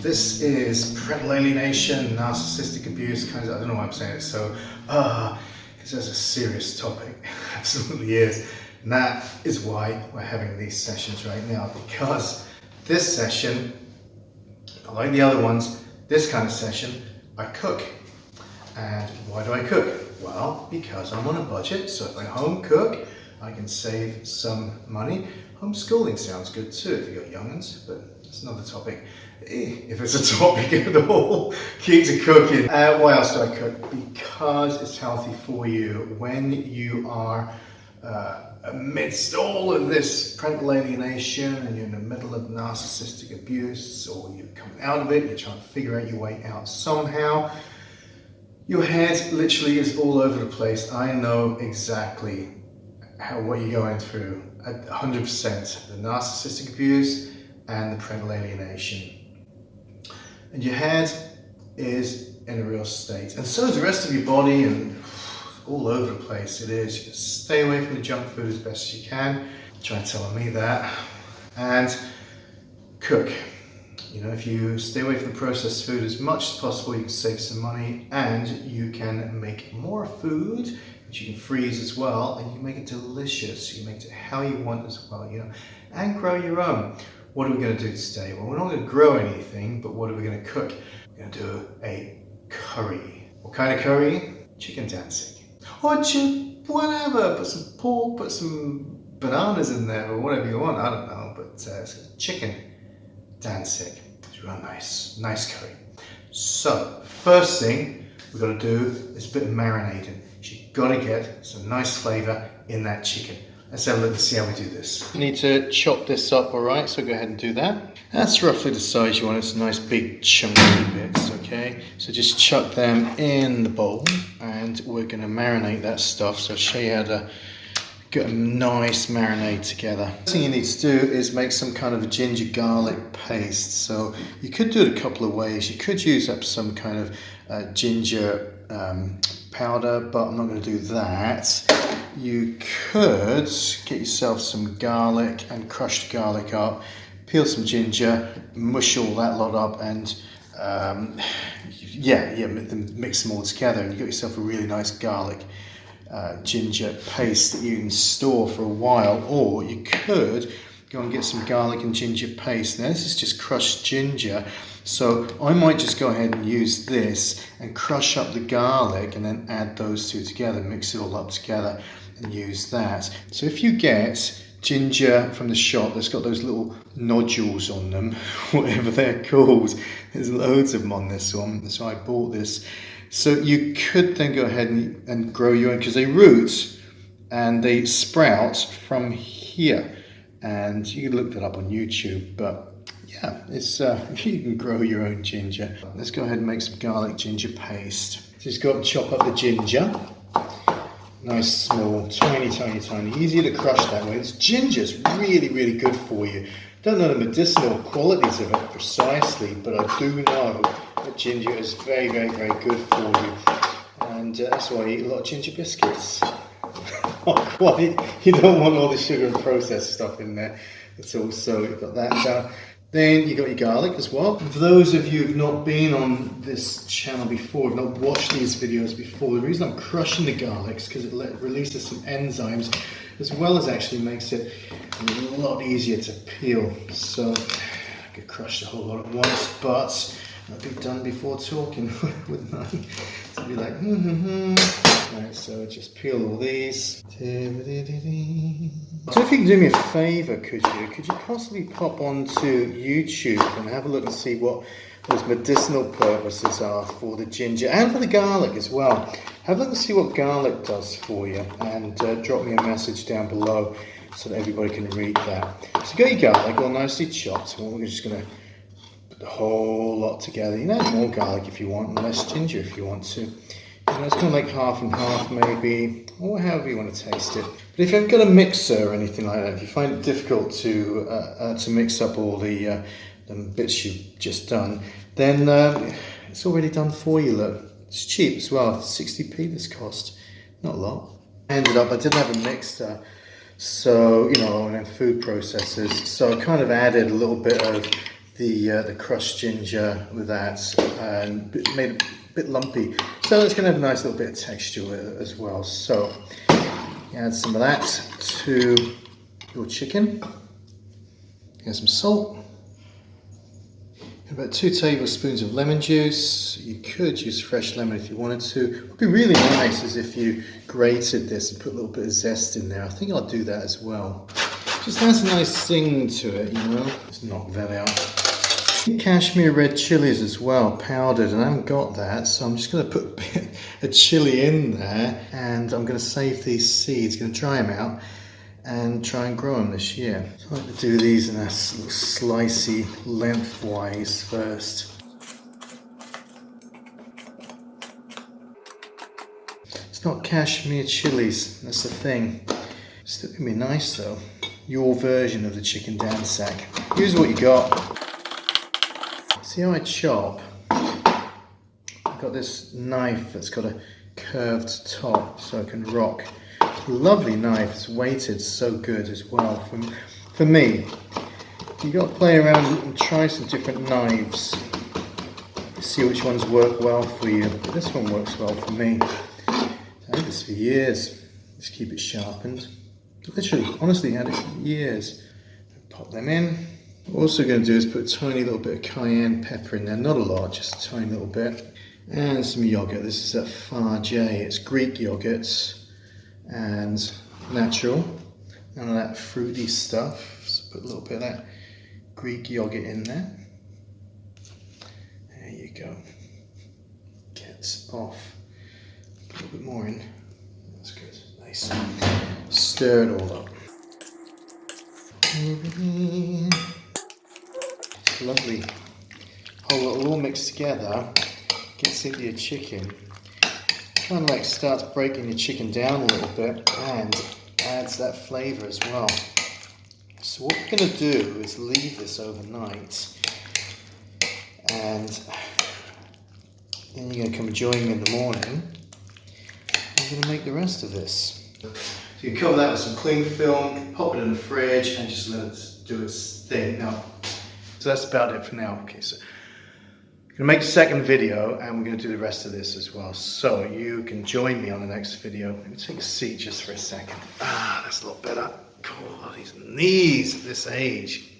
This is parental alienation, narcissistic abuse, kind of, I don't know why I'm saying it so, because that's a serious topic, absolutely is. And that is why we're having these sessions right now, because this session, like the other ones, this kind of session, I cook. And why do I cook? Well, because I'm on a budget, so if I home cook, I can save some money. Homeschooling sounds good too if you've got young'uns, but it's another topic. If it's a topic at all, key to cooking. Why else do I cook? Because it's healthy for you. When you are amidst all of this parental alienation and you're in the middle of narcissistic abuse, or you're coming out of it, you're trying to figure out your way out somehow, your head literally is all over the place. I know exactly what you're going through, 100%. The narcissistic abuse and the parental alienation. And your head is in a real state. And so is the rest of your body, and all over the place it is. You just stay away from the junk food as best as you can. Try telling me that. And cook. You know, if you stay away from the processed food as much as possible, you can save some money, and you can make more food, which you can freeze as well, and you can make it delicious. You make it how you want as well, you know, and grow your own. What are we going to do today? Well, we're not going to grow anything, but what are we going to cook? We're going to do a curry. What kind of curry? Chicken Dhansak. Or whatever, put some pork, put some bananas in there, or whatever you want, I don't know, but it's Chicken Dhansak. It's real nice curry. So, first thing we've got to do is a bit of marinating. You've got to get some nice flavour in that chicken. Let's have a look and see how we do this. You need to chop this up, alright, so go ahead and do that. That's roughly the size you want. It's nice big chunky bits, okay? So just chuck them in the bowl, and we're going to marinate that stuff. So I'll show you how to get a nice marinade together. The thing you need to do is make some kind of a ginger garlic paste. So you could do it a couple of ways. You could use up some kind of ginger powder, but I'm not going to do that. You could get yourself some garlic and crush the garlic up, peel some ginger, mush all that lot up, and mix them all together, and you got yourself a really nice garlic ginger paste that you can store for a while. Or you could go and get some garlic and ginger paste. Now this is just crushed ginger, so I might just go ahead and use this and crush up the garlic and then add those two together, mix it all up together and use that. So if you get ginger from the shop that's got those little nodules on them, whatever they're called, there's loads of them on this one, so I bought this. So you could then go ahead and grow your own, because they root and they sprout from here, and you can look that up on YouTube. But yeah, it's you can grow your own ginger. Let's go ahead and make some garlic ginger paste. So just go up and chop up the ginger. Nice small, tiny. Easier to crush that way. This ginger's really good for you. Don't know the medicinal qualities of it precisely, but I do know that ginger is very good for you. And that's why I eat a lot of ginger biscuits. Not quite. You don't want all the sugar and processed stuff in there. It's also, you've got that down. Then you got your garlic as well. And for those of you who've not been on this channel before, who've not watched these videos before, the reason I'm crushing the garlic is because it releases some enzymes, as well as actually makes it a lot easier to peel. So I could crush the whole lot at once, but I'd be done before talking, wouldn't I? To be like, Right, so just peel all these. So if you can do me a favour, could you possibly pop onto YouTube and have a look and see what those medicinal purposes are for the ginger and for the garlic as well. Have a look and see what garlic does for you, and drop me a message down below so that everybody can read that. So you got your garlic all nicely chopped, and we're just going to put the whole lot together. You know, more garlic if you want, and less ginger if you want to. You know, it's kind of like half and half maybe, or however you want to taste it. But if you've got a mixer or anything like that, if you find it difficult to mix up all the bits you've just done, then it's already done for you. Look, it's cheap as well. 60p this cost, not a lot. I didn't have a mixer, so you know, and then food processors. So I kind of added a little bit of the crushed ginger with that, and made it a bit lumpy. So it's going to have a nice little bit of texture with it as well. So add some of that to your chicken. Add some salt. About 2 tablespoons of lemon juice. You could use fresh lemon if you wanted to. What would be really nice is if you grated this and put a little bit of zest in there. I think I'll do that as well. Just adds a nice sting to it, you know. Let's knock that out. Cashmere red chilies as well, powdered, and I haven't got that, so I'm just going to put a bit of chili in there, and I'm going to save these seeds, going to dry them out and try and grow them this year. So I like to do these in a little slicey lengthwise first. It's not cashmere chilies, that's the thing. Still gonna be nice though. Your version of the Chicken Dhansak. Use what you got. See how I chop? I've got this knife that's got a curved top so I can rock. Lovely knife, it's weighted so good as well. For me, you've got to play around and try some different knives. See which ones work well for you. This one works well for me. I had this for years. Just keep it sharpened. Literally, honestly, had it for years. Pop them in. What we're also going to do is put a tiny little bit of cayenne pepper in there. Not a lot, just a tiny little bit. And some yogurt. This is that Farge. It's Greek yogurt. And natural, none of that fruity stuff. So put a little bit of that Greek yogurt in there. There you go. Gets off. Put a little bit more in. That's good. Nice. Stir it all up. It's lovely. All mixed together. Gets into your chicken. Kind of like starts breaking your chicken down a little bit and adds that flavour as well. So what we're going to do is leave this overnight, and then you're going to come and join me in the morning. I'm going to make the rest of this. So you cover that with some cling film, pop it in the fridge and just let it do its thing. Now, so that's about it for now. Okay, so I'm going to make a second video and we're going to do the rest of this as well. So you can join me on the next video. Let me take a seat just for a second. That's a lot better. Oh, these knees at this age.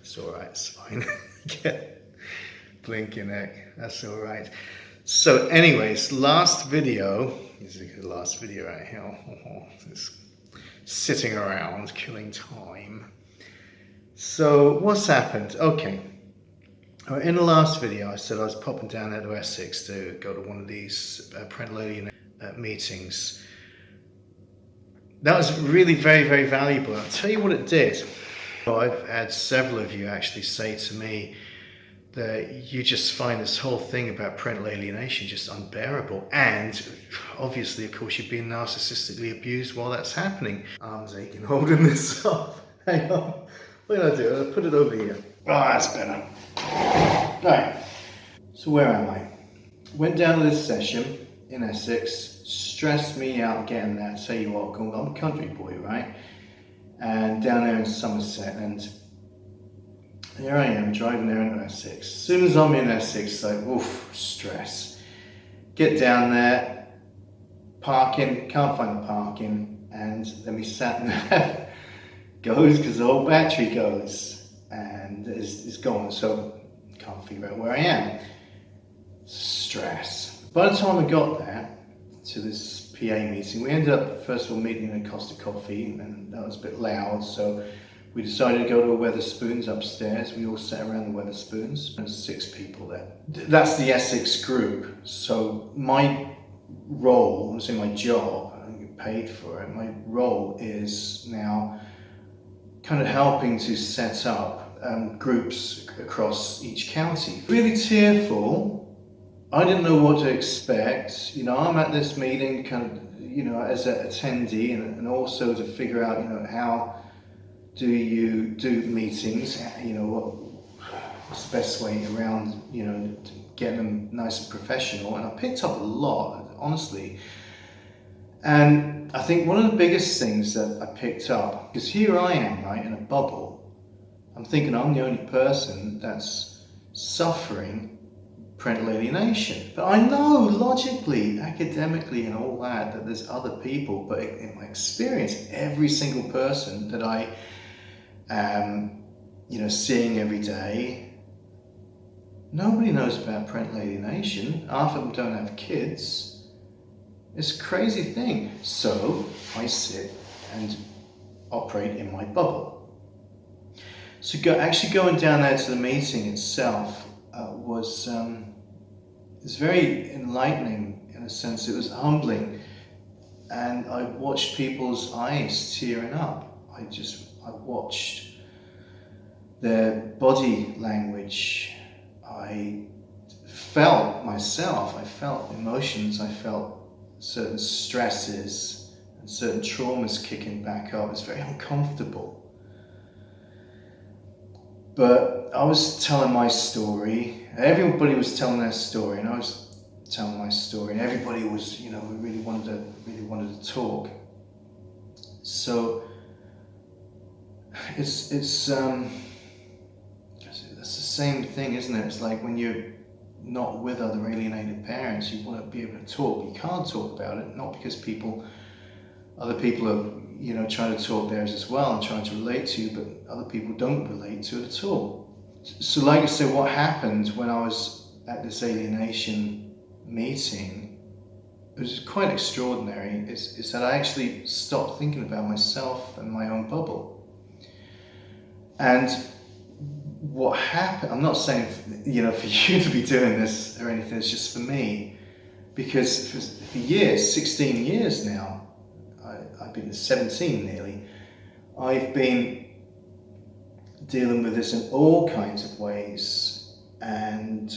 It's alright, it's fine. Blinking egg. That's alright. So anyways, last video. This is the last video right here. Just sitting around, killing time. So what's happened? Okay. In the last video, I said I was popping down there to Essex to go to one of these parental alienated meetings. That was really very, very valuable. I'll tell you what it did. I've had several of you actually say to me that you just find this whole thing about parental alienation just unbearable. And obviously, of course, you're being narcissistically abused while that's happening. Arms aching holding this up. Hang on. What did I do? I'll put it over here. That's better. Right, so where am I? Went down to this session in Essex, stressed me out getting there. Tell you what, I'm a country boy, right? And down there in Somerset, and here I am driving there into Essex. As soon as I'm in Essex, like, oof, stress. Get down there, parking, can't find the parking, and then we sat there, goes because the whole battery goes. And it's gone, so can't figure out where I am. Stress. By the time I got there to this PA meeting, we ended up first of all meeting in a Costa Coffee, and that was a bit loud, so we decided to go to a Wetherspoons upstairs. We all sat around the Wetherspoons. There's 6 people there. That's the Essex group. So my role, I would say my job, I don't get paid for it, my role is now kind of helping to set up groups across each county. Really tearful. I didn't know what to expect. You know, I'm at this meeting kind of, you know, as an attendee and also to figure out, you know, how do you do meetings, you know, what's the best way around, you know, getting them nice and professional. And I picked up a lot, honestly. And I think one of the biggest things that I picked up, because here I am, right, in a bubble, I'm thinking I'm the only person that's suffering parental alienation. But I know logically, academically and all that there's other people, but in my experience, every single person that I am, seeing every day, nobody knows about parental alienation. Half of them don't have kids. It's a crazy thing. So I sit and operate in my bubble. So actually going down there to the meeting itself was very enlightening in a sense. It was humbling, and I watched people's eyes tearing up. I watched their body language. I felt myself. I felt emotions. I felt certain stresses and certain traumas kicking back up. It's very uncomfortable. But I was telling my story. Everybody was telling their story, and I was telling my story. And everybody was, we really wanted to talk. So it's the same thing, isn't it? It's like when you're not with other alienated parents, you want to be able to talk. You can't talk about it, not because other people are, trying to talk theirs as well and trying to relate to you, but other people don't relate to it at all. So like I said, what happened when I was at this alienation meeting, it was quite extraordinary, is that I actually stopped thinking about myself and my own bubble. And what happened, I'm not saying, for you to be doing this or anything, it's just for me, because for years, 16 years now, I've been 17 nearly, I've been dealing with this in all kinds of ways, and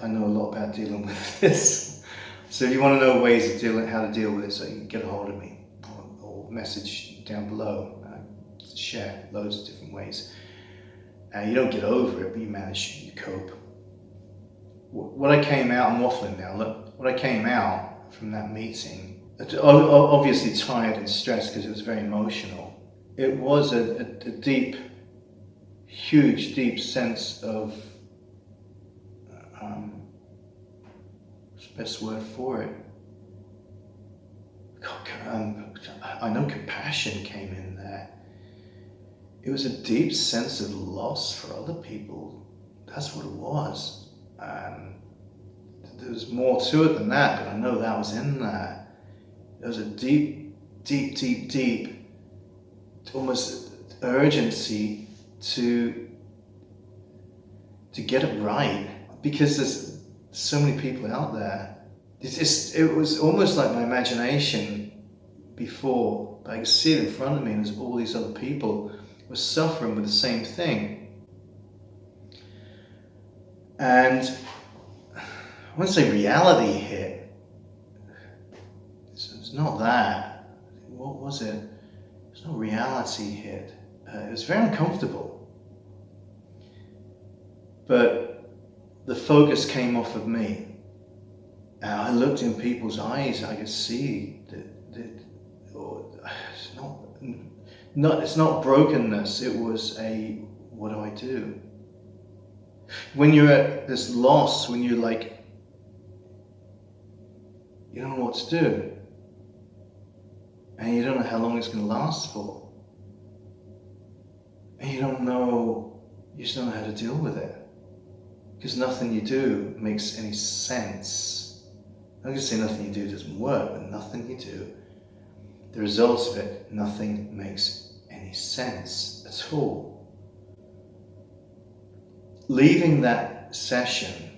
I know a lot about dealing with this. So if you want to know ways of how to deal with it, so you can get a hold of me or message down below. Share loads of different ways. You don't get over it, but you manage to cope. What I came out, I'm waffling now, look, what I came out from that meeting, obviously tired and stressed because it was very emotional. It was a deep, huge, deep sense of, what's the best word for it? I know compassion came in there. It was a deep sense of loss for other people. That's what it was. There was more to it than that, but I know that was in there. There was a deep, deep, deep, deep, almost urgency to get it right, because there's so many people out there. It was almost like my imagination before, but I could see it in front of me, and there's all these other people were suffering with the same thing. And when I say reality hit, it's not that. What was it? There's no reality hit. It was very uncomfortable. But the focus came off of me. And I looked in people's eyes, I could see that it's not brokenness, it was what do I do? When you're at this loss, when you're like, you don't know what to do, and you don't know how long it's going to last for, and you just don't know how to deal with it, because nothing you do makes any sense. I'm not going to say nothing you do doesn't work, but nothing you do, the results of it, nothing makes any sense at all. Leaving that session,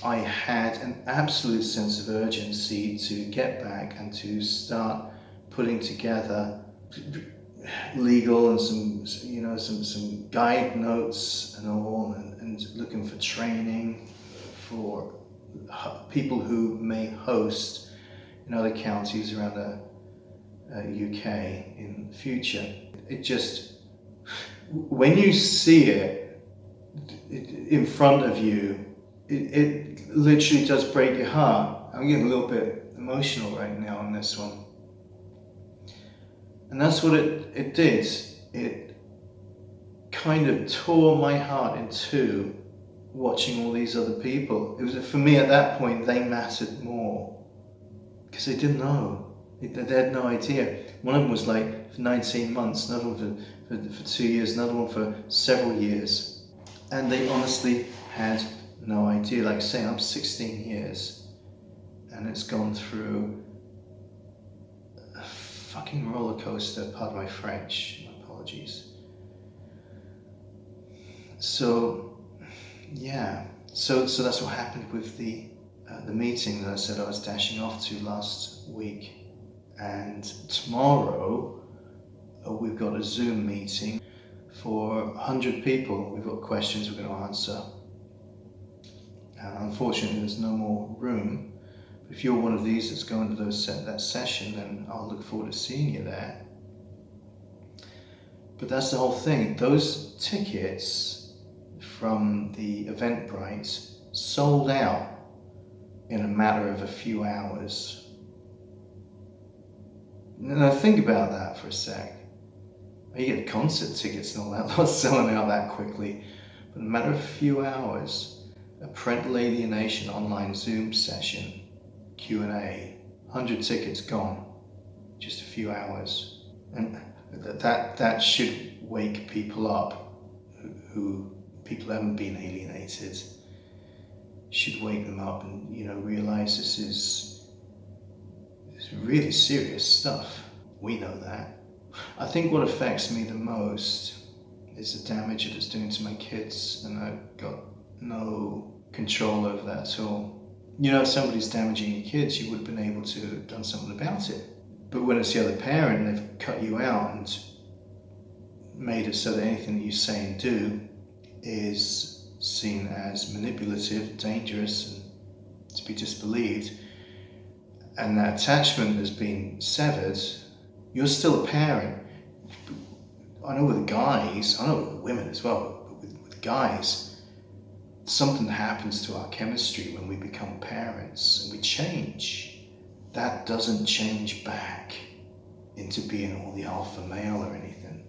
I had an absolute sense of urgency to get back and to start putting together legal and some guide notes and all, and looking for training for people who may host in other counties around the UK in the future. It just, when you see it in front of you, it literally does break your heart. I'm getting a little bit emotional right now on this one. And that's what it did. kind of tore my heart in two watching all these other people. It was, for me at that point, they mattered more because they didn't know. They had no idea. One of them was like for 19 months, another one for 2 years, another one for several years. And they honestly had no idea. Like I say, I'm 16 years and it's gone through a fucking roller coaster, pardon my French, my apologies. So, yeah. So that's what happened with the meeting that I said I was dashing off to last week. And tomorrow we've got a Zoom meeting for 100 people. We've got questions we're going to answer. Unfortunately, there's no more room. But if you're one of these that's going to that session, then I'll look forward to seeing you there. But that's the whole thing. Those tickets from the Eventbrite sold out in a matter of a few hours. Now think about that for a sec. You get concert tickets and all that, they're selling out that quickly. But in a matter of a few hours, a parental alienation online Zoom session, Q&A, 100 tickets gone, just a few hours. And that should wake people up who people haven't been alienated. Should wake them up and realize this is really serious stuff. We know that. I think what affects me the most is the damage that it's doing to my kids, and I've got no control over that at all. If somebody's damaging your kids, you would have been able to have done something about it. But when it's the other parent, they've cut you out and made it so that anything that you say and do is seen as manipulative, dangerous, and to be disbelieved, and that attachment has been severed, you're still a parent. I know with guys, I know with women as well, but with guys, something happens to our chemistry when we become parents and we change. That doesn't change back into being all the alpha male or anything.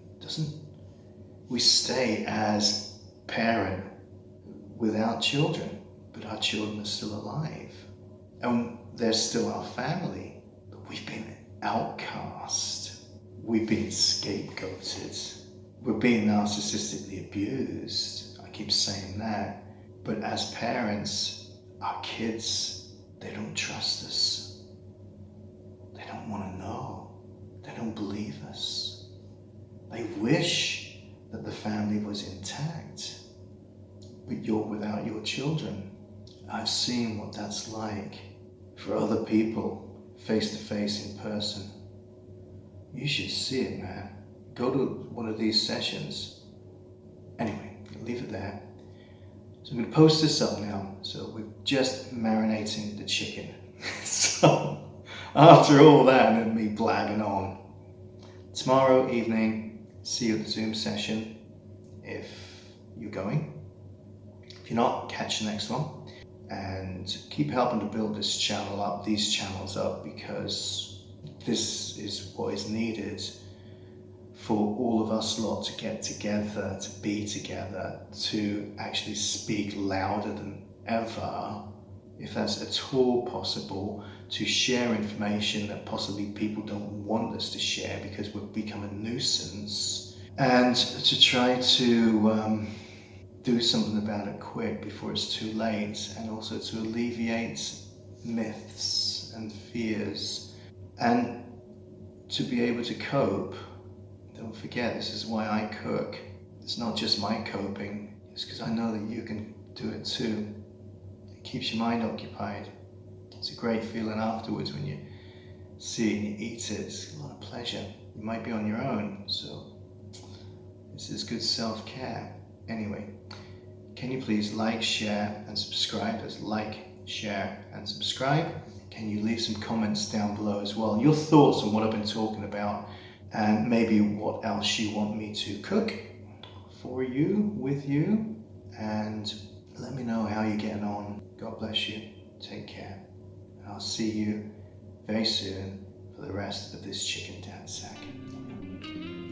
We stay as parent with our children, but our children are still alive. And they're still our family, but we've been outcast. We've been scapegoated. We're being narcissistically abused. I keep saying that. But as parents, our kids, they don't trust us. They don't want to know. They don't believe us. They wish that the family was intact, but you're without your children. I've seen what that's like for other people, face to face, in person. You should see it, man. Go to one of these sessions. Anyway, I'll leave it there. So I'm going to post this up now. So we're just marinating the chicken. So after all that and then me blabbing on, tomorrow evening, see you at the Zoom session if you're going. If you're not, catch the next one. And keep helping to build this channel up, these channels up, because this is what is needed for all of us lot to get together, to be together, to actually speak louder than ever, if that's at all possible, to share information that possibly people don't want us to share because we've become a nuisance, and to try to do something about it quick before it's too late, and also to alleviate myths and fears, and to be able to cope. Don't forget, this is why I cook. It's not just my coping, it's because I know that you can do it too. It keeps your mind occupied. It's a great feeling afterwards when you see it and you eat it. It's a lot of pleasure. You might be on your own, so this is good self-care. Anyway, can you please like, share and subscribe? There's like, share and subscribe. Can you leave some comments down below as well? Your thoughts on what I've been talking about, and maybe what else you want me to cook for you, with you, and let me know how you're getting on. God bless you. Take care. And I'll see you very soon for the rest of this Chicken Dhansak.